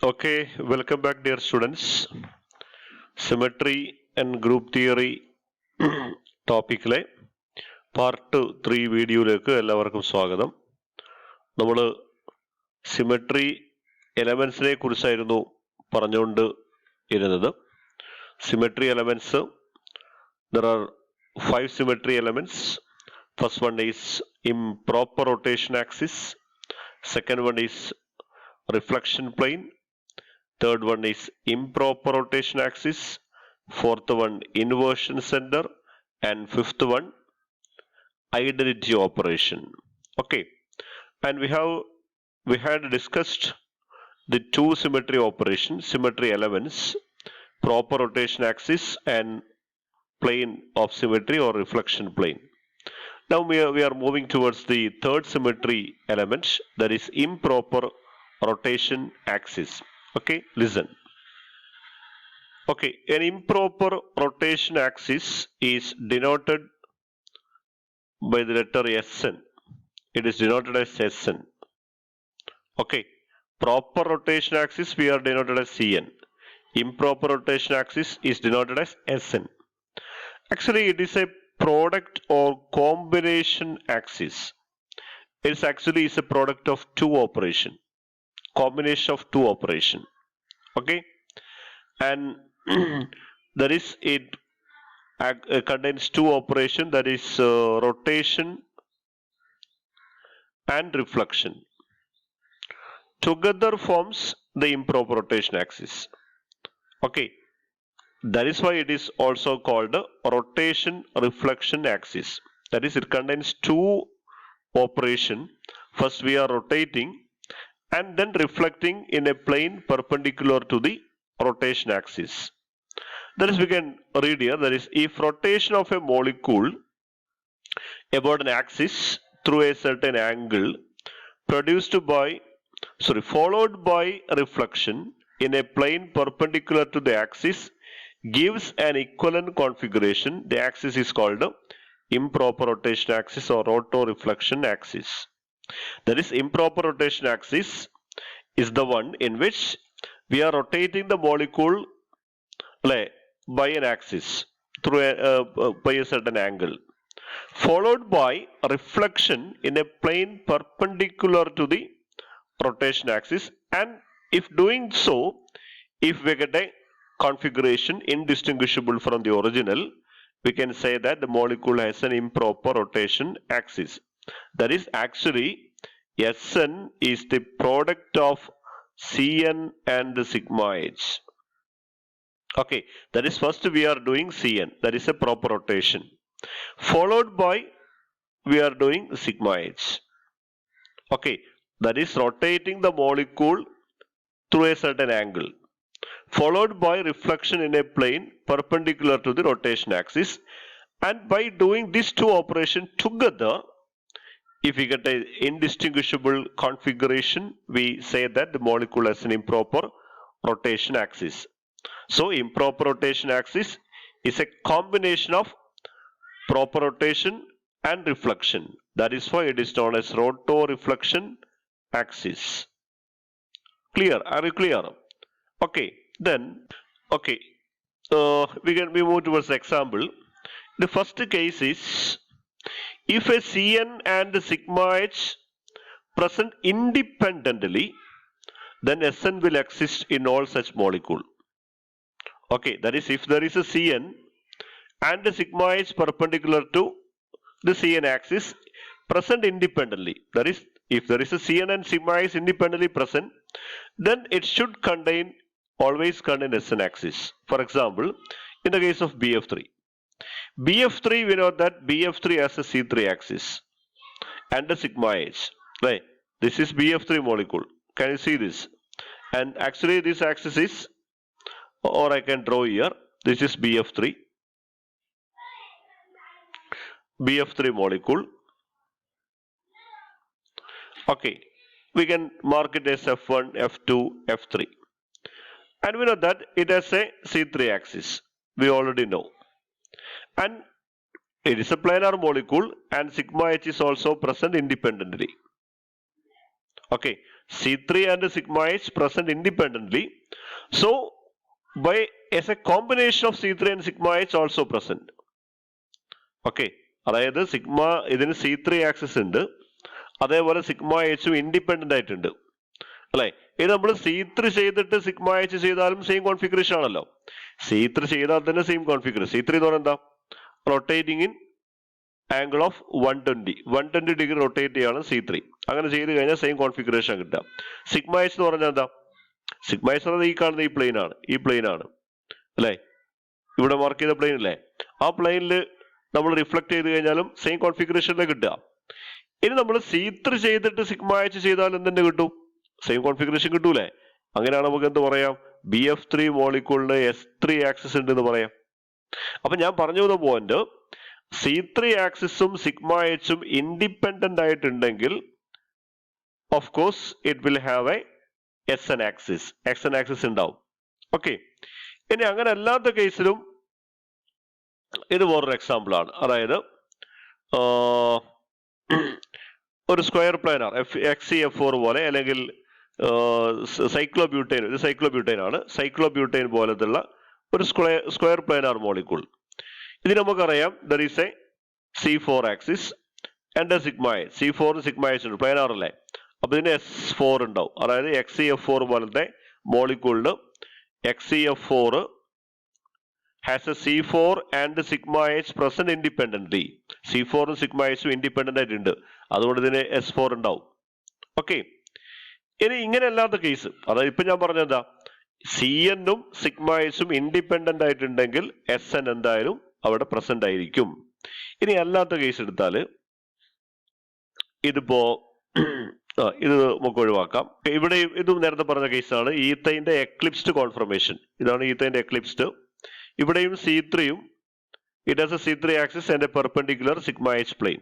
Okay, welcome back, dear students. Symmetry and group theory ടോപ്പിക്കിലെ part 3 വീഡിയോയിലേക്ക് എല്ലാവർക്കും സ്വാഗതം. നമ്മൾ സിമെട്രി എലമെന്റ്സിനെ കുറിച്ചായിരുന്നു പറഞ്ഞുകൊണ്ട് ഇരുന്നത്. Symmetry elements, there are 5 symmetry elements. First one is improper rotation axis. Second one is reflection plane. Third one is improper rotation axis. Fourth one inversion center. And fifth one identity operation. Okay, and we had discussed the two symmetry operations, symmetry elements, proper rotation axis and plane of symmetry or reflection plane. Now we are moving towards the third symmetry element, that is improper rotation axis. Okay, listen. Okay, an improper rotation axis is denoted by the letter Sn. It is denoted as Sn. Okay, proper rotation axis we are denoted as Cn. Improper rotation axis is denoted as Sn. Actually, it is a product or combination axis. It actually is a product of two operation, combination of two operation. Okay, and that is it contains two operation, that is rotation and reflection. Together forms the improper rotation axis. Okay, that is why it is also called rotation reflection axis. That is, it contains two operation. First we are rotating and then reflecting in a plane perpendicular to the rotation axis. That is, we can read here, that is, if rotation of a molecule about an axis through a certain angle followed by reflection in a plane perpendicular to the axis gives an equivalent configuration, the axis is called improper rotation axis or rotoreflection axis. That is, improper rotation axis is the one in which we are rotating the molecule by an axis through by a certain angle, followed by reflection in a plane perpendicular to the rotation axis, and if doing so, if we get a configuration indistinguishable from the original, we can say that the molecule has an improper rotation axis. That is, actually Sn is the product of Cn and the sigma h. Okay, that is, first we are doing Cn, that is a proper rotation, followed by we are doing sigma h. Okay, that is rotating the molecule through a certain angle, followed by reflection in a plane perpendicular to the rotation axis, and by doing these two operations together, if we get an indistinguishable configuration, we say that the molecule has an improper rotation axis. So improper rotation axis is a combination of proper rotation and reflection. That is why it is known as rotoreflection axis. Clear? Are you clear? Okay, then we move towards the example. The first case is, if a Cn and sigma h present independently, then Sn will exist in all such molecule. Okay, that is, if there is a Cn and the sigma h perpendicular to the Cn axis present independently, that is, if there is a Cn and sigma h independently present, then it should always contain Sn axis. For example, in the case of BF3, we know that BF3 has a C3 axis and a sigma h. Right? This is BF3 molecule. Can you see this? And actually this axis is, or I can draw here, this is BF3 molecule. Okay, we can mark it as F1, F2, F3. And we know that it has a C3 axis. We already know. And it is a planar molecule, and sigma h is also present independently. Okay, C3 and sigma H present independently. So as a combination of C3 and sigma H also present. Okay. അതായത് sigma ഇതിന് C3 axis ഉണ്ട്, അതേപോലെ sigma എച്ചും independent ആയിട്ടുണ്ട് അല്ലെ. ഇത് നമ്മൾ C3 ചെയ്തിട്ട് sigma H ചെയ്താലും സെയിം കോൺഫിഗറേഷൻ ആണല്ലോ. C3 ചെയ്താൽ തന്നെ സെയിം കോൺഫിഗറേഷൻ. C3 എന്ന് പറഞ്ഞാൽ എന്താ? Rotating in angle of 120 degree rotate ചെയ്യാണ് C3. അങ്ങനെ ചെയ്ത് കഴിഞ്ഞാൽ സെയിം കോൺഫിഗറേഷൻ കിട്ടുക. സിഗ്മ എച്ച് എന്ന് പറഞ്ഞാൽ എന്താ? സിഗ്മ എച്ച് പറഞ്ഞാൽ ഈ കാണുന്ന ഈ പ്ലെയിൻ ആണ് അല്ലെ, ഇവിടെ മാർക്ക് ചെയ്ത പ്ലെയിൻ അല്ലേ, ആ പ്ലെയിനിൽ നമ്മൾ റിഫ്ലക്ട് ചെയ്ത് കഴിഞ്ഞാലും സെയിം കോൺഫിഗറേഷനിൽ കിട്ടുക. ഇനി നമ്മൾ C3 ചെയ്തിട്ട് സിഗ്മ എച്ച് ചെയ്താൽ എന്തെന്നെ കിട്ടും? സെയിം കോൺഫിഗറേഷൻ കിട്ടൂലേ. അങ്ങനെയാണ് നമുക്ക് എന്ത് പറയാം? BF3 മോളിക്യൂളിന് S3 ആക്സിസ് ഉണ്ട് എന്ന് പറയാം. അപ്പൊ ഞാൻ പറഞ്ഞു വന്ന പോയിന്റ്, C3 ആക്സിസും സിഗ്മ എച്ചും ഇൻഡിപെൻഡന്റ് ആയിട്ടുണ്ടെങ്കിൽ of course it will have A SN axis ഉണ്ടാവും. ഓക്കെ. ഇനി അങ്ങനെ അല്ലാത്ത കേസിലും ഇത് വേറൊരു എക്സാമ്പിൾ ആണ്. അതായത് ഒരു സ്ക്വയർ പ്ലാനാർ XeF4 പോലെ, അല്ലെങ്കിൽ സൈക്ലോബ്യൂട്ടൈൻ, ഇത് സൈക്ലോബ്യൂട്ടൈൻ ആണ്, സൈക്ലോബ്യൂട്ടൈൻ പോലത്തുള്ള ഒരു സ്ക്വയർ പ്ലാനാർ മോളിക്യൂൾ. ഇത് നമുക്കറിയാം there is A C4 axis and sigma H. C4 sigma H ഉണ്ട്, പ്ലാനാർ അല്ലേ, അപ്പൊ ഇതിന് S4 ഉണ്ടാവും. അതായത് XeF4 പോലത്തെ മോളിക്യൂളിന് XeF4 has a C4 and sigma H present independently. C4 ഉം സിഗ്മ എച്ചും ഇൻഡിപെൻഡന്റ് ആയിട്ടുണ്ട്, അതുകൊണ്ട് ഇതിന് S4 ഉണ്ടാവും. ഓക്കെ. ഇനി ഇങ്ങനെ അല്ലാത്ത കേസ്, അതായത് ഇപ്പൊ ഞാൻ പറഞ്ഞെന്താ, CN ഉം സിഗ്മ എച്ചും ഇൻഡിപെൻഡന്റ് ആയിട്ടുണ്ടെങ്കിൽ SN എന്തായാലും അവിടെ പ്രസന്റ് ആയിരിക്കും. ഇനി അല്ലാത്ത കേസ് എടുത്താല് ഇതിപ്പോ ഇത് നമുക്ക് ഒഴിവാക്കാം. ഇവിടെ ഇതും നേരത്തെ പറഞ്ഞ കേസാണ്, ഈത്തൈന്റെ എക്ലിപ്സ്ഡ് കോൺഫർമേഷൻ. ഇതാണ് ഈത്തൈന്റെ എക്ലിപ്സ്ഡ്. ഇവിടെയും C3 ഉം it has a C3 axis and a perpendicular sigma h plane.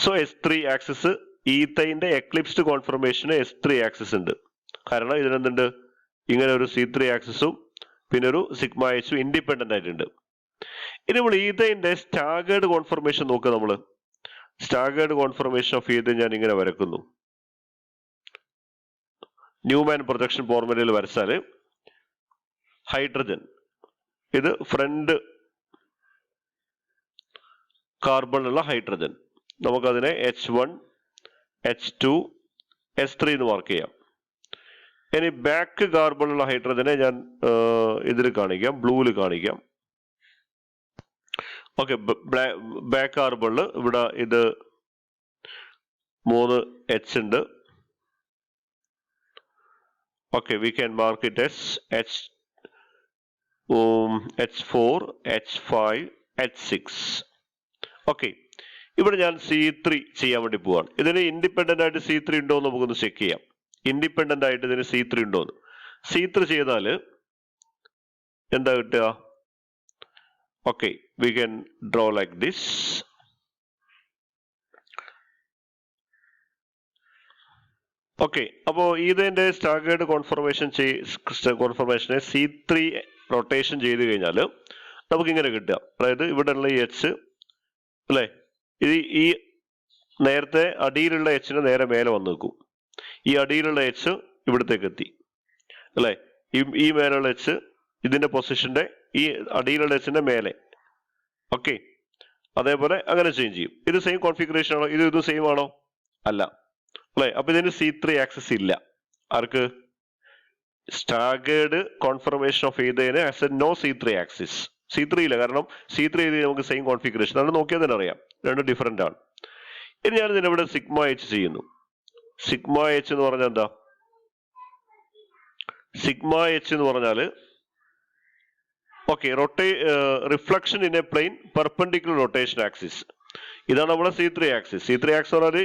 So S3 axis, ഈത്തൈന്റെ എക്ലിപ്സ്ഡ് കോൺഫർമേഷന് S3 ആക്സിസ് ഉണ്ട്. കാരണം ഇതിനെന്തുണ്ട്? ഇങ്ങനെ ഒരു C3 ആക്സിസും പിന്നെ ഒരു സിഗ്മ എച്ചും ഇൻഡിപെൻഡന്റ് ആയിട്ടുണ്ട്. ഇനി നമ്മൾ ഈത്തൈന്റെ സ്റ്റാഗേർഡ് കോൺഫർമേഷൻ നോക്കുക. നമ്മള് സ്റ്റാഗേർഡ് കോൺഫർമേഷൻ ഓഫ് ഈത്തൈൻ ഞാൻ ഇങ്ങനെ വരക്കുന്നു. ന്യൂമാൻ പ്രൊജക്ഷൻ ഫോർമുലയിൽ വരച്ചാല് ഹൈഡ്രജൻ, ഇത് ഫ്രണ്ട് കാർബണിലുള്ള ഹൈഡ്രജൻ, നമുക്കതിനെ H1 H2 S3 എന്ന് മാർക്ക് ചെയ്യാം. ഇനി ബാക്ക് കാർബണിലുള്ള ഹൈഡ്രജനെ ഞാൻ ഇതിൽ കാണിക്കാം, ബ്ലൂവിൽ കാണിക്കാം. ഓക്കെ. ബാക്ക് കാർബണില് ഇവിടെ ഇത് 3 H ഉണ്ട്. Okay, we can mark it S H4 H5 H6. Okay. ഇവിടെ ഞാൻ C3 ചെയ്യാൻ വേണ്ടി പോവാണ്. ഇതിന് ഇൻഡിപെൻഡന്റ് ആയിട്ട് C3 ഉണ്ടോ എന്ന് നമുക്കൊന്ന് ചെക്ക് ചെയ്യാം. ഇൻഡിപെൻഡന്റ് ആയിട്ട് ഇതിന് C3 ഉണ്ടോന്ന്. C3 ചെയ്താല് എന്താ കിട്ടുക? Okay, we can draw like this. Okay. അപ്പോ ഇതിന്റെ സ്റ്റാഗേർഡ് കോൺഫർമേഷനെ C3 റൊട്ടേഷൻ ചെയ്ത് കഴിഞ്ഞാൽ നമുക്ക് ഇങ്ങനെ കിട്ടുക. അതായത് ഇവിടെ ഉള്ള H അല്ലെ, ഇത് ഈ നേരത്തെ അടിയിലുള്ള Hന് നേരെ മേലെ വന്ന് നിൽക്കും. ഈ അടിയിലുള്ള H ഇവിടത്തേക്ക് എത്തി അല്ലെ, ഈ മേലുള്ള H ഇതിന്റെ പൊസിഷന്റെ ഈ അടിയിലുള്ള Hന്റെ മേലെ. ഓക്കെ. അതേപോലെ അങ്ങനെ ചേഞ്ച് ചെയ്യും. ഇത് സെയിം കോൺഫിഗറേഷൻ ആണോ? ഇത് സെയിം ആണോ? അല്ല അല്ലെ. അപ്പൊ ഇതിന് C3 ആക്സസ് ഇല്ല. ആർക്ക്? സ്റ്റാഗേർഡ് കോൺഫർമേഷൻ ഓഫ് ഈതൈന് as a no C3 axis. C3 ഇല്ല, കാരണം C3 ചെയ്ത് നമുക്ക് സെയിം കോൺഫിഗറേഷൻ ആണ്. നോക്കിയാൽ തന്നെ അറിയാം രണ്ടും ഡിഫറെന്റ് ആണ്. ഇനി ഞാൻ ഇതിനിവിടെ സിഗ്മ എച്ച് ചെയ്യുന്നു. സിഗ്മ എച്ച് എന്ന് പറഞ്ഞാൽ എന്താ? സിഗ്മ എച്ച് എന്ന് പറഞ്ഞാല് okay, reflection in A plain perpendicular rotation axis. ഇതാണ് നമ്മുടെ C3 ആക്സിസ്. C3 ആക്സിസ് പറഞ്ഞാല്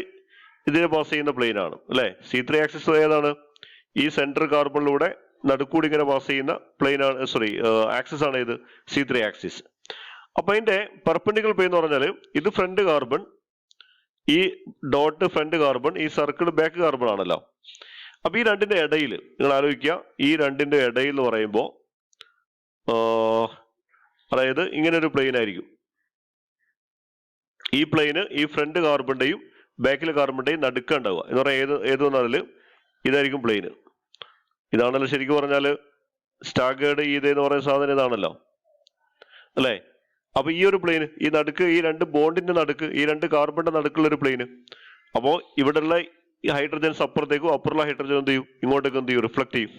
ഇതിനെ പാസ് ചെയ്യുന്ന പ്ലെയിൻ ആണ് അല്ലെ. C3 ആക്സിസ് ഏതാണ്? ഈ സെൻട്രൽ കാർബണിലൂടെ നടുക്കൂടി ഇങ്ങനെ പാസ് ചെയ്യുന്ന പ്ലെയിൻ ആണ്, സോറി ആക്സിസ് ആണ് ഇത് C3 ആക്സിസ്. അപ്പൊ അതിന്റെ പെർപെൻഡിക്കുലർ പ്ലെയിൻ എന്ന് പറഞ്ഞാല് ഇത് ഫ്രണ്ട് കാർബൺ, ഈ ഡോട്ട് ഫ്രണ്ട് കാർബൺ, ഈ സർക്കിൾ ബാക്ക് കാർബൺ ആണല്ലോ. അപ്പൊ ഈ രണ്ടിന്റെ ഇടയിൽ നിങ്ങൾ ആലോചിക്കുക, ഈ രണ്ടിന്റെ ഇടയിൽ എന്ന് പറയുമ്പോ അതായത് ഇങ്ങനെ ഒരു പ്ലെയിൻ ആയിരിക്കും. ഈ പ്ലെയിന് ഈ ഫ്രണ്ട് കാർബണിന്റെയും ബാക്കിലെ കാർബണിന്റെയും നടുക്ക ഉണ്ടാവുക എന്ന് പറയാം. ഏത് വന്നാല് ഇതായിരിക്കും പ്ലെയിന്. ഇതാണല്ലോ ശരിക്കും പറഞ്ഞാൽ സ്റ്റാഗേർഡ് ചെയ്തെന്ന് പറയുന്ന സാധനം ഇതാണല്ലോ അല്ലേ. അപ്പൊ ഈ ഒരു പ്ലെയിന്, ഈ നടുക്ക്, ഈ രണ്ട് ബോണ്ടിന്റെ നടുക്ക്, ഈ രണ്ട് കാർബണിന്റെ നടുക്കുള്ള ഒരു പ്ലെയിന്. അപ്പോ ഇവിടെയുള്ള ഈ ഹൈഡ്രജൻസ് അപ്പുറത്തേക്കും അപ്പുറമുള്ള ഹൈഡ്രജൻ എന്ത് ചെയ്യും, ഇങ്ങോട്ടേക്ക് എന്ത് ചെയ്യും, റിഫ്ലക്ട് ചെയ്യും.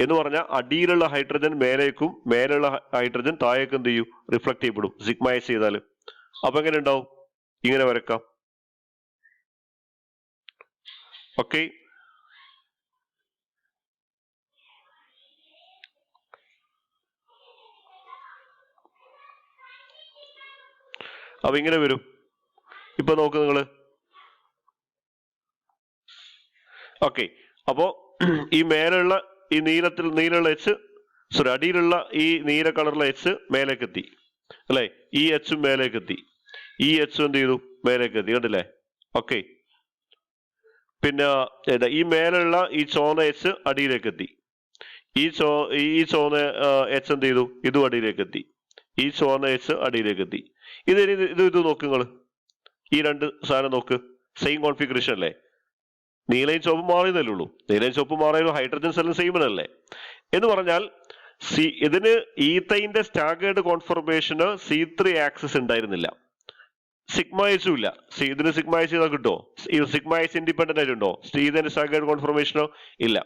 എന്ന് പറഞ്ഞാൽ അടിയിലുള്ള ഹൈഡ്രജൻ മേലേക്കും മേലുള്ള ഹൈഡ്രജൻ താഴേക്കും എന്ത് ചെയ്യും, റിഫ്ലക്ട് ചെയ്യപ്പെടും സിഗ്മൈസ് ചെയ്താൽ. അപ്പൊ എങ്ങനെ ഉണ്ടാവും, ഇങ്ങനെ വരക്കാം. ഓക്കെ, അപ്പൊ ഇങ്ങനെ വരും. ഇപ്പൊ നോക്ക് നിങ്ങള്. ഓക്കെ, അപ്പോ ഈ മേലുള്ള ഈ നീലുള്ള എച്ച്, സോറി അടിയിലുള്ള ഈ നീല കളറുള്ള എച്ച് മേലേക്ക് എത്തി അല്ലെ, ഈ എച്ചും മേലേക്ക് എത്തി, ഈ എച്ചും എന്ത് ചെയ്തു, മേലേക്ക് എത്തി, കണ്ടില്ലേ. ഓക്കെ, പിന്നെ ഈ മേലുള്ള ഈ ചോന്ന എച്ച് അടിയിലേക്ക് എത്തി, ഈ ചോന്ന എച്ച് എന്ത് ചെയ്തു, ഇതും അടിയിലേക്ക് എത്തി, ഈ ചോന്ന എച്ച് അടിയിലേക്ക് എത്തി. ഇത് നോക്ക് നിങ്ങള്, ഈ രണ്ട് സാധനം നോക്ക്, സെയിം കോൺഫിഗറേഷൻ അല്ലേ. നീലയും ചുവപ്പും മാറിയതല്ലേ ഉള്ളൂ, നീലയും ചുവപ്പും മാറിയാലും ഹൈഡ്രജൻസ് എല്ലാം സെയിം അല്ലേ. എന്ന് പറഞ്ഞാൽ ഇതിന് ഈത്തൈന്റെ സ്റ്റാഗേർഡ് കോൺഫർമേഷന് C3 ആക്സിസ് ഉണ്ടായിരുന്നില്ല, സിഗ്മൈസും ഇല്ല. ഇതിന് സിഗ്മൈസ് ചെയ്താൽ കിട്ടുമോ, സിഗ്മൈസ് ഇൻഡിപെൻഡന്റ് ആയിട്ടുണ്ടോ, ഇതിന്റെ സ്റ്റാഗേർഡ് കോൺഫർമേഷനോ ഇല്ല.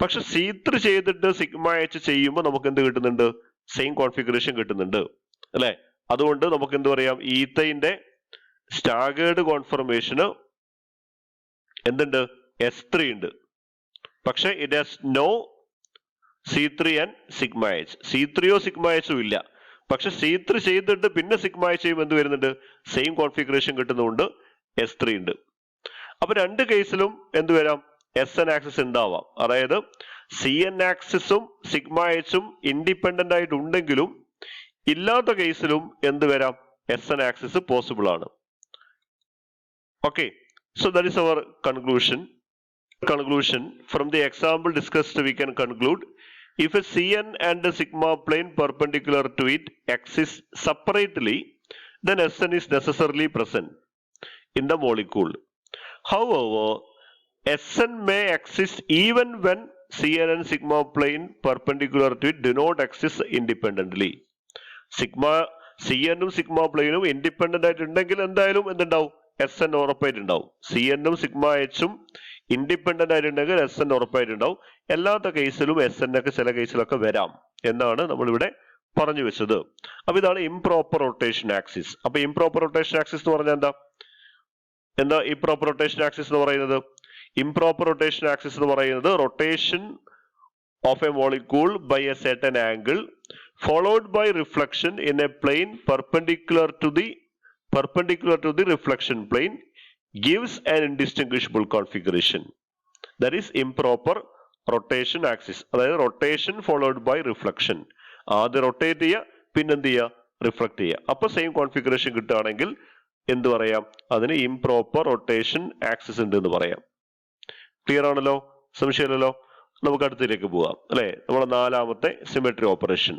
പക്ഷെ C3 ചെയ്തിട്ട് സിഗ്മൈച്ച് ചെയ്യുമ്പോൾ നമുക്ക് എന്ത് കിട്ടുന്നുണ്ട്, സെയിം കോൺഫിഗറേഷൻ കിട്ടുന്നുണ്ട് അല്ലെ. അതുകൊണ്ട് നമുക്ക് എന്ത് പറയാം, ഈത്തൈന്റെ സ്റ്റാഗേർഡ് കോൺഫർമേഷന് എന്തുണ്ട്, S3 ഉണ്ട്. പക്ഷെ it has no C3 and sigma h. C3യോ സിഗ്മൈച്ചോ ഇല്ല. പക്ഷെ C3 ചെയ്തിട്ട് പിന്നെ സിഗ്മൈച്ച് ചെയ്യുമ്പോൾ എന്ത് വരുന്നുണ്ട്, സെയിം കോൺഫിഗറേഷൻ കിട്ടുന്നതുകൊണ്ട് S3 ഉണ്ട്. അപ്പൊ രണ്ട് കേസിലും എന്ത് വരാം, SN ആക്സിസ് ഉണ്ടാവാം. അതായത് CN ആക്സിസും സിഗ്മൈച്ചും ഇൻഡിപെൻഡന്റ് ആയിട്ട് ഉണ്ടെങ്കിലും ഇല്ലാത്ത കേസിലും എന്ത് വരാം, SN ആക്സിസ് പോസിബിൾ ആണ്. Okay, so that is our conclusion. From the example discussed we can conclude, if a CN and a sigma plane perpendicular to it exist separately, then SN is necessarily present in the molecule. However, SN may exist even when CN and sigma plane perpendicular to it do not exist independently. CN ഉം sigma പ്ലെയിനും independent ആയിട്ട് ഉണ്ടെങ്കിൽ എന്തായാലും എന്തുണ്ടാവും, SN ഉറപ്പായിട്ടുണ്ടാവും. CN ഉം sigma എച്ചും independent ആയിട്ടുണ്ടെങ്കിൽ SN ഉറപ്പായിട്ടുണ്ടാവും. എല്ലാത്ത കേസിലും SN ഒക്കെ ചില കേസിലൊക്കെ വരാം എന്നാണ് നമ്മളിവിടെ പറഞ്ഞു വെച്ചത്. അപ്പൊ ഇതാണ് ഇംപ്രോപ്പർ റൊട്ടേഷൻ ആക്സിസ്. അപ്പൊ ഇംപ്രോപ്പർ റൊട്ടേഷൻ ആക്സിസ് എന്ന് പറഞ്ഞാൽ എന്താ ഇംപ്രോപ്പർ റൊട്ടേഷൻ ആക്സിസ് എന്ന് പറയുന്നത്? ഇംപ്രോപ്പർ റൊട്ടേഷൻ ആക്സിസ് എന്ന് പറയുന്നത് rotation of a molecule by a certain angle followed by reflection in a plane perpendicular to the reflection plane gives an indistinguishable configuration. That is improper rotation axis. അതായത് rotation followed by reflection. ആദ്യം rotate ചെയ്യുക, പിന്നെന്ത് ചെയ്യുക, reflect ചെയ്യുക. അപ്പൊ same configuration കിട്ടുകയാണെങ്കിൽ എന്ത് പറയാം, അതിന് ഇംപ്രോപ്പർ റൊട്ടേഷൻ ആക്സിസ് ഉണ്ട് എന്ന് പറയാം. ക്ലിയർ ആണല്ലോ, സംശയമില്ലല്ലോ. നമുക്ക് അടുത്തിലേക്ക് പോവാം അല്ലെ. നമ്മുടെ നാലാമത്തെ സിമെട്രി ഓപ്പറേഷൻ.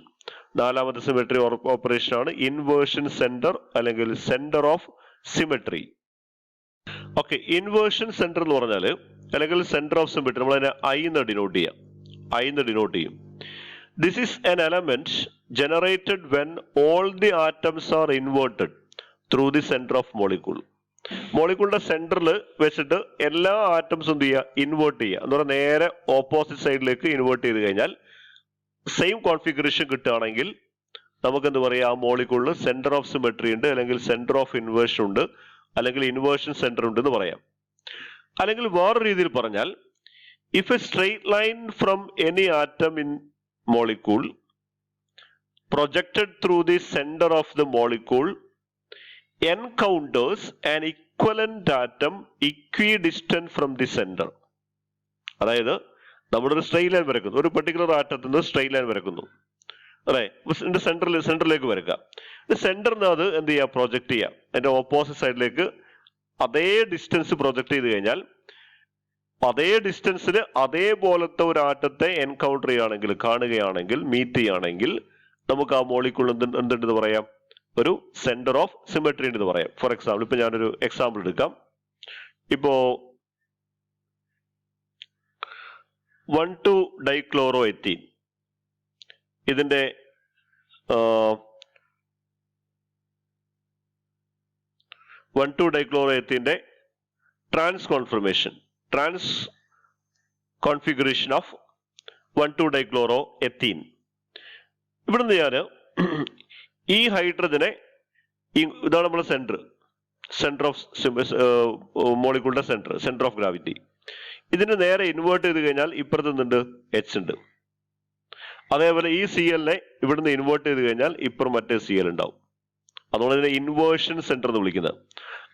നാലാമത്തെ സിമെട്രി ഓപ്പറേഷൻ ആണ് ഇൻവേർഷൻ സെന്റർ അല്ലെങ്കിൽ centre of symmetry. Okay, inversion centre എന്ന് പറഞ്ഞാല് അല്ലെങ്കിൽ സെന്റർ ഓഫ് സിമെട്രി നമ്മൾ അതിനെ I എന്ന് ഡിനോട്ട് ചെയ്യും. This is an element generated when all the atoms are inverted through the center of molecule. മോളിക്യൂളിന്റെ സെന്ററിൽ വെച്ചിട്ട് എല്ലാ ആറ്റംസും എന്ത് ചെയ്യുക, ഇൻവേർട്ട് ചെയ്യുക എന്ന് പറഞ്ഞാൽ നേരെ ഓപ്പോസിറ്റ് സൈഡിലേക്ക് ഇൻവേർട്ട് ചെയ്ത് കഴിഞ്ഞാൽ സെയിം കോൺഫിഗറേഷൻ കിട്ടുകയാണെങ്കിൽ നമുക്ക് എന്ത് പറയാം, ആ മോളിക്യൂളിൽ സെന്റർ ഓഫ് സിമെട്രി ഉണ്ട്, അല്ലെങ്കിൽ സെന്റർ ഓഫ് ഇൻവേർഷൻ ഉണ്ട്, അല്ലെങ്കിൽ ഇൻവേർഷൻ സെന്റർ ഉണ്ട് എന്ന് പറയാം. അല്ലെങ്കിൽ വേറെ രീതിയിൽ പറഞ്ഞാൽ, if A straight line from any atom in molecule projected through the centre of the molecule encounters an equivalent atom equidistant from the center. അതായത് നമ്മളൊരു സ്ട്രെയിറ്റ് ലൈൻ വരക്കുന്നു, ഒരു പെർട്ടിക്കുലർ ആറ്റത്തിൽ നിന്ന് സ്ട്രെയിറ്റ് ലൈൻ വരക്കുന്നു അല്ലെ, സെന്ററിലേക്ക് വരക്കുക. സെന്ററിന് അത് എന്ത് ചെയ്യുക, പ്രൊജക്ട് ചെയ്യുക, അതിന്റെ ഓപ്പോസിറ്റ് സൈഡിലേക്ക് അതേ ഡിസ്റ്റൻസ് പ്രൊജക്ട് ചെയ്ത് കഴിഞ്ഞാൽ അതേ ഡിസ്റ്റൻസിൽ അതേപോലത്തെ ഒരു ആറ്റത്തെ എൻകൗണ്ടർ കാണുകയാണെങ്കിൽ മീറ്റ് ചെയ്യുകയാണെങ്കിൽ നമുക്ക് ആ മോളിക്യൂൾ എന്തുണ്ടെന്ന് പറയാം, ഒരു സെന്റർ ഓഫ് സിമെട്രി എന്ന് പറയാം. ഫോർ എക്സാമ്പിൾ, ഇപ്പൊ ഞാനൊരു എക്സാമ്പിൾ എടുക്കാം. ഇപ്പോ 1,2-ഡൈക്ലോറോഎത്തീൻ ഇതിന്റെ 1,2-ഡൈക്ലോറോഎത്തീന്റെ ട്രാൻസ് കോൺഫിഗറേഷൻ ഓഫ് 1,2-ഡൈക്ലോറോഎത്തീൻ. ഇവിടുന്ന് ഞാൻ ഈ ഹൈഡ്രജനെ, ഇതാണ് നമ്മുടെ സെന്റർ ഓഫ് മോളിക്യൂളിന്റെ സെന്റർ ഓഫ് ഗ്രാവിറ്റി. ഇതിന് നേരെ ഇൻവേർട്ട് ചെയ്ത് കഴിഞ്ഞാൽ ഇപ്പുറത്ത് നിന്നുണ്ട് എച്ച് ഉണ്ട്. അതേപോലെ ഈ സി എല്ലിനെ ഇവിടുന്ന് ഇൻവേർട്ട് ചെയ്ത് കഴിഞ്ഞാൽ ഇപ്പുറം മറ്റേ സി എൽ ഉണ്ടാവും. അതുകൊണ്ട് ഇതിനെ ഇൻവേർഷൻ സെന്റർ എന്ന് വിളിക്കുന്നത്.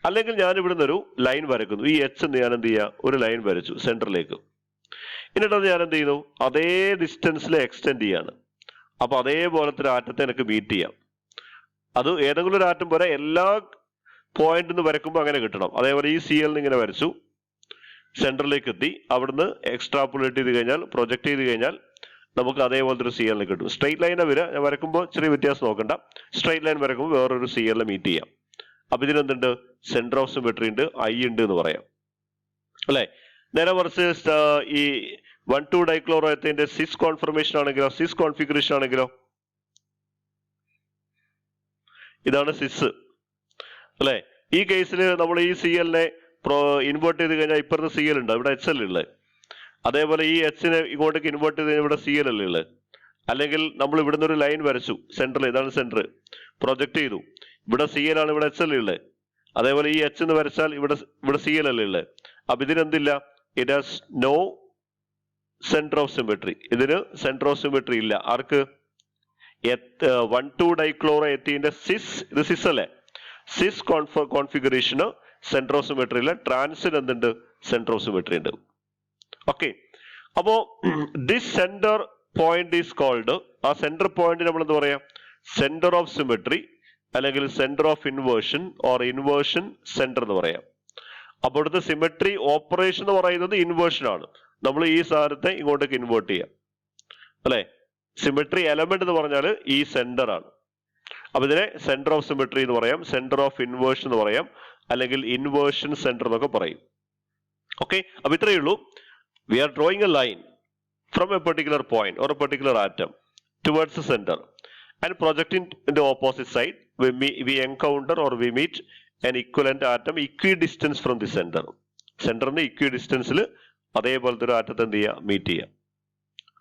അല്ലെങ്കിൽ ഞാൻ ഇവിടുന്ന് ഒരു ലൈൻ വരക്കുന്നു. ഈ എച്ച് എന്ന് ഞാൻ എന്ത് ചെയ്യുക, ഒരു ലൈൻ വരച്ചു സെന്ററിലേക്ക്. എന്നിട്ടത് ഞാൻ എന്ത് ചെയ്യുന്നു, അതേ ഡിസ്റ്റൻസിൽ എക്സ്റ്റെൻഡ് ചെയ്യാണ്. അപ്പൊ അതേപോലത്തെ ഒരു ആറ്റത്തെ എനിക്ക് മീറ്റ് ചെയ്യാം. അത് ഏതെങ്കിലും ഒരു ആറ്റം പോലെ എല്ലാ പോയിന്റ് നിന്ന് വരക്കുമ്പോൾ അങ്ങനെ കിട്ടണം. അതേപോലെ ഈ സി എല്ലിന് ഇങ്ങനെ വരച്ചു, സെന്ററിലേക്ക് എത്തി, അവിടുന്ന് എക്സ്ട്രാപ്പുലേറ്റ് ചെയ്ത് കഴിഞ്ഞാൽ, പ്രൊജക്ട് ചെയ്ത് കഴിഞ്ഞാൽ നമുക്ക് അതേപോലത്തെ ഒരു സി എല്ലിന് കിട്ടും. സ്ട്രൈറ്റ് ലൈനെ വരിക, ഞാൻ വരക്കുമ്പോൾ ചെറിയ വ്യത്യാസം നോക്കണ്ട. സ്ട്രൈറ്റ് ലൈൻ വരക്കുമ്പോൾ വേറൊരു സി എല്ലിനെ മീറ്റ് ചെയ്യാം. അപ്പൊ ഇതിനെന്തുണ്ട്, സെന്റർ ഓഫ് സിമെട്രി ഉണ്ട്, ഐ ഉണ്ട് എന്ന് പറയാം അല്ലെ. നേരെ മറിച്ച് ഈ 1,2-ഡൈക്ലോറോഎത്തീന്റെ സിസ് കോൺഫർമേഷൻ ആണെങ്കിലോ, സിസ് കോൺഫിഗറേഷൻ ആണെങ്കിലോ, ഇതാണ് സിസ് അല്ലെ. ഈ കേസിൽ നമ്മൾ ഈ സി എല്ലിനെ ഇൻവേർട്ട് ചെയ്ത് കഴിഞ്ഞാൽ ഇപ്പുറത്ത് സി എൽ ഉണ്ട്, ഇവിടെ എച്ച് എൽ ഉള്ളത്. അതേപോലെ ഈ എച്ചിനെ ഇങ്ങോട്ടേക്ക് ഇൻവേർട്ട് ചെയ്ത് കഴിഞ്ഞാൽ ഇവിടെ സി എൽ അല്ലേ ഉള്ളത്. അല്ലെങ്കിൽ നമ്മൾ ഇവിടുന്ന് ഒരു ലൈൻ വരച്ചു സെന്ററിൽ, ഇതാണ് സെന്റർ, പ്രൊജക്ട് ചെയ്തു, ഇവിടെ സി എൽ ആണ്, ഇവിടെ എച്ച് എൽ ഉള്ളത്. അതേപോലെ ഈ എച്ച് എന്ന് വരച്ചാൽ ഇവിടെ സി എൽ അല്ലേ ഉള്ളത്. അപ്പൊ ഇതിനെന്തില്ല, it has no centre of symmetry. ഇതിന് സെന്റർ ഓഫ് സിമെട്രി ഇല്ല. ആർക്ക്, 1,2-ഡൈക്ലോറോഎത്തീന്റെ സിസ്, ഇത് സിസ് അല്ലേ, സിസ് കോൺഫിഗറേഷന് സെന്റർ ഓഫ് സിമെട്രി ഇല്ല. ട്രാൻസിന് എന്തുണ്ട്, സെന്റർ ഓഫ് സിമെട്രി ഉണ്ട്. ഓക്കെ, അപ്പോ this centre point is called, ആ സെന്റർ പോയിന്റ് നമ്മൾ എന്താ പറയാ, സെന്റർ ഓഫ് സിമെട്രി അല്ലെങ്കിൽ centre of inversion or inversion centre എന്ന് പറയാം. അപ്പോൾ ഇവിടുത്തെ സിമെട്രി ഓപ്പറേഷൻ എന്ന് പറയുന്നത് ഇൻവേർഷൻ ആണ്. നമ്മൾ ഈ സാധനത്തെ ഇങ്ങോട്ടേക്ക് ഇൻവേർട്ട് ചെയ്യാം അല്ലെ. സിമെട്രി എലമെന്റ് എന്ന് പറഞ്ഞാൽ ഈ സെന്റർ ആണ്. അപ്പൊ ഇതിനെ സെന്റർ ഓഫ് സിമെട്രി എന്ന് പറയാം, സെന്റർ ഓഫ് ഇൻവേർഷൻ എന്ന് പറയാം, അല്ലെങ്കിൽ ഇൻവേർഷൻ സെന്റർ എന്നൊക്കെ പറയും. ഓക്കെ, അപ്പൊ ഇത്രയേ ഉള്ളൂ. We are drawing a line from a particular point or a particular atom towards the center and projecting in the opposite side. We encounter or we meet an equivalent atom equidistance from the center. സെന്ററിന്റെ ഇക്വിഡിസ്റ്റൻസിൽ അതേപോലത്തെ ഒരു ആറ്റത്തെ എന്ത് ചെയ്യുക, meet ചെയ്യുക.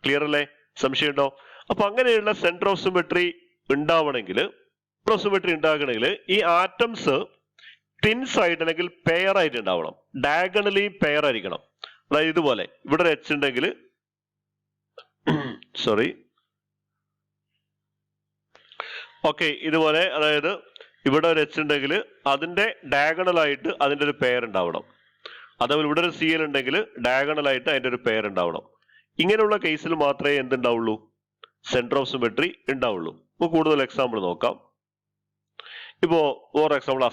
Clear അല്ലേ, സംശയം ഉണ്ടോ? അപ്പൊ അങ്ങനെയുള്ള സെന്റർ ഓഫ് സിമെട്രി ഉണ്ടാവണമെങ്കിൽ, ഈ ആറ്റംസ് ട്വിൻസ് ആയിട്ട് അല്ലെങ്കിൽ പെയർ ആയിട്ട് ഉണ്ടാവണം. ഡയഗണലി പെയർ ആയിരിക്കണം. അതായത് ഇതുപോലെ ഇവിടെ ഒരു എച്ച് ഉണ്ടെങ്കിൽ, ഇതുപോലെ, അതായത് ഇവിടെ ഒരു എച്ച് ഉണ്ടെങ്കിൽ അതിന്റെ ഡയഗണൽ ആയിട്ട് അതിന്റെ ഒരു പെയർ ഉണ്ടാവണം. അതേപോലെ ഇവിടെ ഒരു സി എൽ ഉണ്ടെങ്കിൽ ഡയഗണൽ ആയിട്ട് അതിന്റെ ഒരു പെയർ ഉണ്ടാവണം. ഇങ്ങനെയുള്ള കേസിൽ മാത്രമേ എന്തുണ്ടാവുള്ളൂ, സെന്റർ ഓഫ് സിമെട്രി ഉണ്ടാവുള്ളൂ. നമുക്ക് കൂടുതൽ എക്സാമ്പിൾ നോക്കാം. ഇപ്പോ ഫോർ എക്സാമ്പിൾ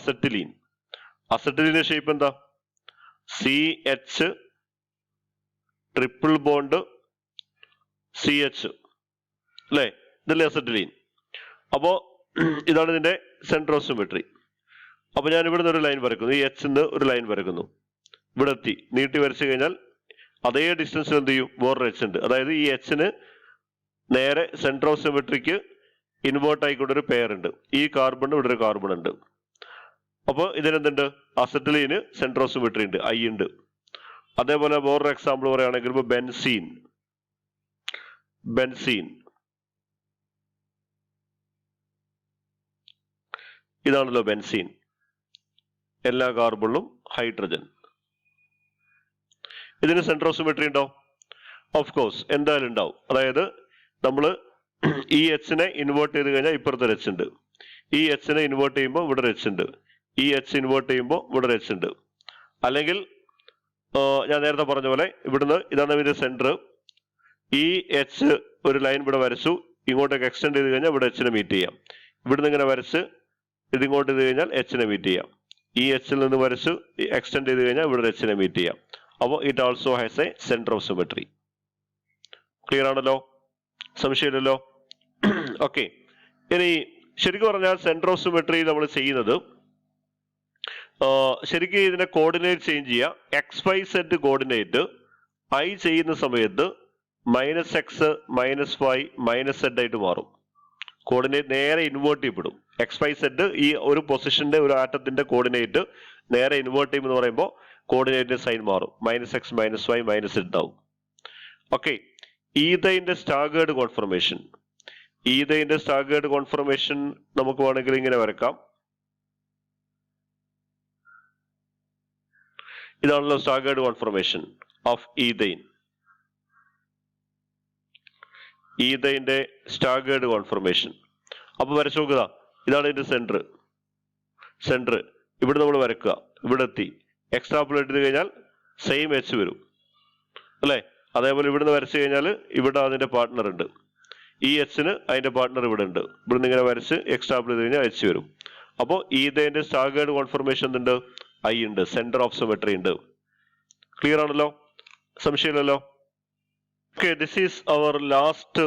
അസറ്റിലീന്റെ ഷേപ്പ് എന്താ, CH ട്രിപ്പിൾ ബോണ്ട് CH അല്ലെ, ഇതല്ലേ അസറ്റിലീൻ. അപ്പോ ഇതാണ് ഇതിന്റെ സെന്റർ ഓഫ് സിമെട്രി. അപ്പൊ ഞാൻ ഇവിടുന്ന് ഒരു ലൈൻ വരക്കുന്നു, ഈ എച്ച് നിന്ന് ഒരു ലൈൻ വരക്കുന്നു, ഇവിടെ എത്തി, നീട്ടി വരച്ചു കഴിഞ്ഞാൽ അതേ ഡിസ്റ്റൻസിൽ എന്ത് ചെയ്യും, വേറൊരു എച്ച് ഉണ്ട്. അതായത് ഈ എച്ചിന് നേരെ സെന്റർ ഓഫ് സിമെട്രിക്ക് ഇൻവേർട്ട് ആയിക്കൊണ്ട് ഒരു പെയർ ഉണ്ട്. ഈ കാർബൺ ഇവിടെ ഒരു കാർബൺ ഉണ്ട്. അപ്പൊ ഇതിനെന്തുണ്ട്, അസറ്റിലീന് സെന്റർ ഓഫ് സിമെട്രി ഉണ്ട്, ഐ ഉണ്ട്. അതേപോലെ വേറൊരു എക്സാമ്പിൾ പറയുകയാണെങ്കിൽ ഇപ്പൊ ബെൻസീൻ ഇതാണല്ലോ ബെൻസീൻ, എല്ലാ കാർബണിലും ഹൈഡ്രജൻ. ഇതിന് സെന്റർ ഓഫ് സിമെട്രി ഉണ്ടോ? ഓഫ് കോഴ്സ് എന്തായാലും ഉണ്ടാവും. അതായത് നമ്മൾ ഈ എച്ചിനെ ഇൻവേർട്ട് ചെയ്ത് കഴിഞ്ഞാൽ ഇപ്പുറത്തെ ഒരു എച്ച് ഉണ്ട്, ഈ എച്ചിനെ ഇൻവേർട്ട് ചെയ്യുമ്പോൾ ഇവിടെ ഒരു എച്ച് ഉണ്ട്, ഈ എച്ച് ഇൻവേർട്ട് ചെയ്യുമ്പോൾ ഇവിടെ ഒരു എച്ച് ഉണ്ട്. അല്ലെങ്കിൽ ഞാൻ നേരത്തെ പറഞ്ഞ പോലെ ഇവിടുന്ന് ഇതാണ് ഇതിന്റെ സെന്റർ, ഈ എച്ച് ഒരു ലൈൻ ഇവിടെ വരച്ചു, ഇങ്ങോട്ടേക്ക് എക്സ്റ്റെൻഡ് ചെയ്ത് കഴിഞ്ഞാൽ ഇവിടെ എച്ചിനെ മീറ്റ് ചെയ്യാം. ഇവിടുന്ന് ഇങ്ങനെ വരച്ച് ഇതിങ്ങോട്ട് ചെയ്ത് കഴിഞ്ഞാൽ എച്ചിനെ മീറ്റ് ചെയ്യാം. ഈ എച്ചിൽ നിന്ന് വരച്ചു എക്സ്റ്റെൻഡ് ചെയ്ത് കഴിഞ്ഞാൽ ഇവിടെ എച്ചിനെ മീറ്റ് ചെയ്യാം. അപ്പോൾ it also has A centre of symmetry. Clear ആണല്ലോ, സംശയമില്ലല്ലോ. ഓക്കെ, ഇനി ശരിക്കും പറഞ്ഞാൽ സെന്റർ ഓഫ് സിമെട്രി നമ്മൾ ചെയ്യുന്നത്, ശരിക്കും ഇതിനെ കോർഡിനേറ്റ് ചേഞ്ച് ചെയ്യുക. XYZ കോർഡിനേറ്റ് I ചെയ്യുന്ന സമയത്ത് -x -y -z ആയിട്ട് മാറും. കോർഡിനേറ്റ് നേരെ ഇൻവേർട്ട് ചെയ്യപ്പെടും. XYZ ഈ ഒരു പൊസിഷന്റെ ഒരു ആറ്റത്തിന്റെ കോർഡിനേറ്റ് നേരെ ഇൻവേർട്ട് ചെയ്യുമെന്ന് പറയുമ്പോൾ കോർഡിനേറ്റ് സൈൻ മാറും. -x -y -z ആവും. ഓക്കെ, ഈഥൈന്റെ സ്റ്റാഗേർഡ് കോൺഫർമേഷൻ. ഈഥൈന്റെ സ്റ്റാഗേർഡ് കോൺഫർമേഷൻ നമുക്ക് വേണമെങ്കിൽ ഇങ്ങനെ വരക്കാം. ഇതാണല്ലോ സ്റ്റാഗേർഡ് കോൺഫർമേഷൻ ഓഫ് ഈഥൈൻ. ഈഥൈന്റെ സ്റ്റാഗേർഡ് കോൺഫർമേഷൻ. അപ്പൊ വരച്ചു നോക്കുക. ഇതാണ് ഇതിന്റെ സെന്റർ. ഇവിടെ നമ്മൾ വരക്കുക. ഇവിടെ എത്തി എക്സ്ട്രാപ്പുലേറ്റ് ചെയ്ത് കഴിഞ്ഞാൽ സെയിം എച്ച് വരും അല്ലെ. അതേപോലെ ഇവിടുന്ന് വരച്ചു കഴിഞ്ഞാൽ ഇവിടെ അതിന്റെ പാർട്ട്ണർ ഉണ്ട്. ഈ എച്ചിന് അതിന്റെ പാർട്ട്ണർ ഇവിടെ ഉണ്ട്. ഇവിടുന്ന് ഇങ്ങനെ വരച്ച് എക്സ്ട്രാപ്പുലേറ്റ് ചെയ്ത് കഴിഞ്ഞാൽ എച്ച് വരും. അപ്പോൾ ഈഥൈന്റെ സ്റ്റാഗേർഡ് കോൺഫർമേഷൻ ഉണ്ട്, ഐ ഉണ്ട്, സെന്റർ ഓഫ് സിമെട്രി ഉണ്ട്. ക്ലിയർ ആണല്ലോ, സംശയമില്ലല്ലോ. Okay, this is our last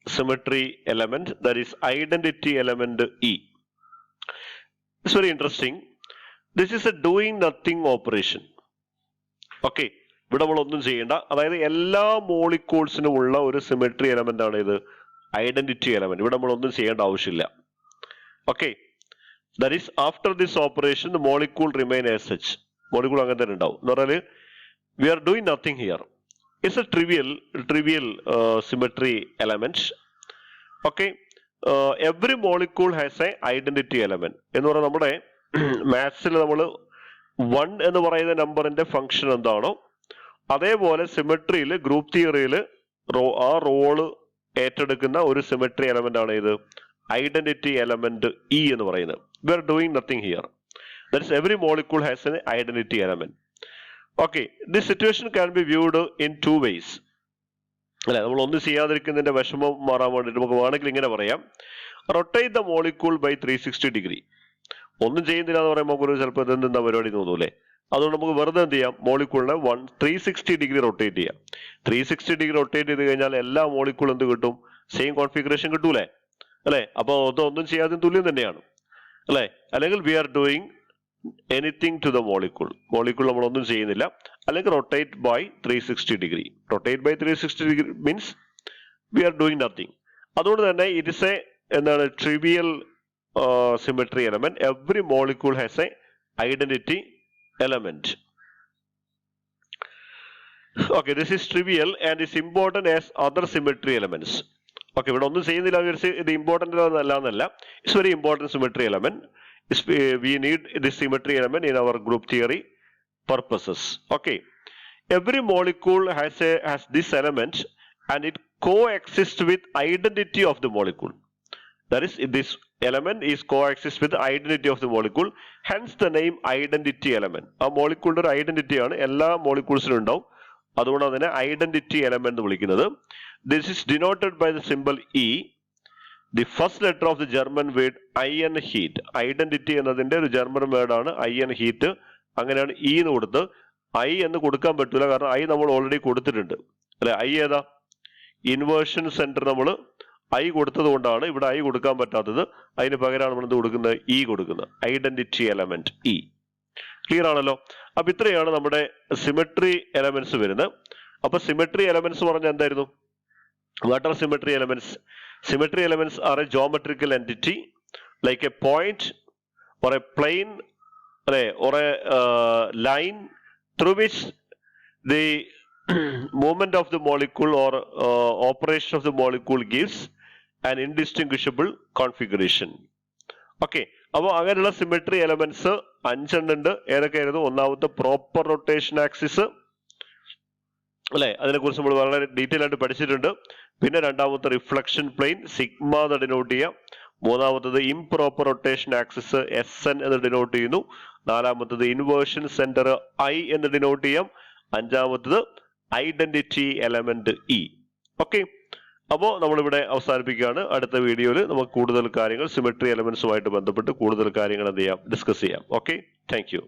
symmetry element, that is identity element E. It's very interesting. This is a doing nothing operation. Okay, ഇവിടെ നമ്മൾ ഒന്നും ചെയ്യേണ്ട. അതായത് എല്ലാ മോളിക്യൂൾസിനും ഉള്ള ഒരു സിമെട്രി എലമെന്റ് ആണ് ഇത് ഐഡന്റിറ്റി എലമെന്റ്. ഇവിടെ നമ്മൾ ഒന്നും ചെയ്യേണ്ട ആവശ്യമില്ല. Okay, that is after this operation the molecule remain as such. Molecule അങ്ങനെ തന്നെ ഉണ്ടാവും എന്ന് പറഞ്ഞാൽ we are doing nothing here. It's a trivial symmetry element. Okay, every molecule has a identity element. എന്ന് പറഞ്ഞാൽ നമ്മുടെ മാത്സിൽ നമ്മൾ 1 എന്ന് പറയുന്ന നമ്പറിന്റെ ഫംഗ്ഷൻ എന്താണോ അതേപോലെ സിമെട്രിയിൽ ഗ്രൂപ്പ് തിയറിയിൽ ആ റോള് ഏറ്റെടുക്കുന്ന ഒരു സിമെട്രി എലമെന്റ് ആണ് ഇത് ഐഡന്റിറ്റി എലമെന്റ് ഇ എന്ന് പറയുന്നത്. We are doing nothing here. That is, every molecule has an identity element. Okay, this situation can be viewed in two ways. അല്ലെ, നമ്മൾ ഒന്നും ചെയ്യാതിരിക്കുന്നതിന്റെ വിഷമം മാറാൻ വേണ്ടിയിട്ട് നമുക്ക് വേണമെങ്കിൽ ഇങ്ങനെ പറയാം, rotate the molecule by 360 degree. ഒന്നും ചെയ്യുന്നില്ല എന്ന് പറയുമ്പോൾ നമുക്ക് ചിലപ്പോൾ ഇതെന്താ പരിപാടി തോന്നൂലേ. അതുകൊണ്ട് നമുക്ക് വെറുതെ എന്ത് ചെയ്യാം, മോളിക്യൂളിനെ 360 ഡിഗ്രി റൊട്ടേറ്റ് ചെയ്യാം. 360 ഡിഗ്രി റൊട്ടേറ്റ് ചെയ്ത് കഴിഞ്ഞാൽ എല്ലാ മോളിക്യൂളും എന്ത് കിട്ടും, സെയിം കോൺഫിഗറേഷൻ കിട്ടൂലേ അല്ലെ. അപ്പൊ അതൊന്നും ചെയ്യാതെ തുല്യം തന്നെയാണ് അല്ലെ. അല്ലെങ്കിൽ we are doing anything to the molecule നമ്മൾ ഒന്നും ചെയ്യുന്നില്ല. അല്ലെങ്കിൽ rotate by 360 degree. Rotate by 360 degree means we are doing nothing. അതുകൊണ്ട് തന്നെ ഇറ്റ് ഇസ് എ എന്താണ് trivial symmetry element. Every molecule has a identity element. Okay, this is trivial and is important as other symmetry elements. Okay, ഇവിടെ ഒന്നും ചെയ്യുന്നില്ല ഇത് important അല്ല. It's very important symmetry element. We need this symmetry element in our group theory purposes. Okay, every molecule has this element and it coexists with identity of the molecule. That is, this element is coexist with the identity of the molecule, hence the name identity element. ആ മോളിക്യൂളിന്റെ ഒരു identity ആണ് എല്ലാ മോളിക്യൂൾസിനും ഉണ്ടാവും. അതുകൊണ്ട് അതിനെ identity element എന്ന് വിളിക്കുന്നത്. This is denoted by the symbol E, the first letter of the German word iron heat. Identity എന്നതിന്റെ ഒരു ജർമ്മൻ വേർഡ് ആണ് iron heat. അങ്ങനെയാണ് E എന്ന് കൊടുത്ത്. I എന്ന് കൊടുക്കാൻ പറ്റില്ല, കാരണം I നമ്മൾ ഓൾറെഡി കൊടുത്തിട്ടുണ്ട് അല്ലെ. I ഏതാ, ഇൻവേർഷൻ സെന്റർ നമ്മൾ ഐ കൊടുത്തത് കൊണ്ടാണ് ഇവിടെ ഐ കൊടുക്കാൻ പറ്റാത്തത്. അതിന് പകരമാണ് നമ്മൾ എന്ത് കൊടുക്കുന്നത്, ഇ കൊടുക്കുന്നത്. Identity element E. ക്ലിയർ ആണല്ലോ. അപ്പൊ ഇത്രയാണ് നമ്മുടെ സിമെട്രി എലമെന്റ്സ് വരുന്നത്. അപ്പൊ സിമെട്രി എലമെന്റ്സ് പറഞ്ഞാൽ എന്തായിരുന്നു, what are symmetry elements? Symmetry elements are a geometrical entity like a point or a plane അല്ലെ or a line through which the movement of the molecule or operation of the molecule gives an indistinguishable configuration. Okay, അപ്പോൾ അങ്ങനെയുള്ള symmetry elements 5 ഉണ്ട്. ഏതൊക്കെയായിരുന്നു? ഒന്നാമത്തെ proper rotation axis അല്ലെ, അതിനെ കുറിച്ച് നമ്മൾ വളരെ ഡീറ്റെയിൽ ആയിട്ട് പഠിച്ചിട്ടുണ്ട്. പിന്നെ രണ്ടാമത്തെ റിഫ്ലക്ഷൻ പ്ലെയിൻ സിഗ്മ എന്ന് ഡിനോട്ട് ചെയ്യാം. മൂന്നാമത്തത് ഇംപ്രോപ്പർ റൊട്ടേഷൻ ആക്സിസ് SN എന്ന് ഡിനോട്ട് ചെയ്യുന്നു. നാലാമത്തത് ഇൻവേർഷൻ സെന്റർ I എന്ന് ഡിനോട്ട് ചെയ്യാം. അഞ്ചാമത്തത് ഐഡന്റിറ്റി എലമെന്റ് ഇ. ഓക്കെ, അപ്പോൾ നമ്മളിവിടെ അവസാനിപ്പിക്കുകയാണ്. അടുത്ത വീഡിയോയിൽ നമുക്ക് കൂടുതൽ കാര്യങ്ങൾ സിമെട്രി എലമെന്റ്സുമായിട്ട് ബന്ധപ്പെട്ട് കൂടുതൽ കാര്യങ്ങൾ എന്ത് ചെയ്യാം, ഡിസ്കസ് ചെയ്യാം. Okay, thank you.